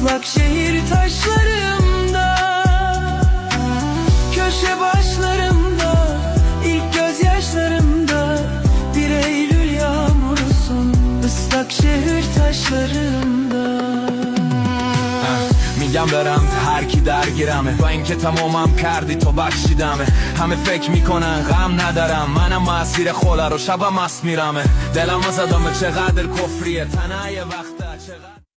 Islak şehir taşlarımda, köşe başlarımda, ilk gözyaşlarımda, bir Eylül yağmurusun. Islak şehir taşlarımda. میگم برم هر کی درگیرمه با اینکه تمامم کردی تو بخشیدمه همه فکر میکنن غم ندارم منم مسیر خوله رو شبم مست میرمه دلم زدم چقدر کفریه تنه یه وقته چقدر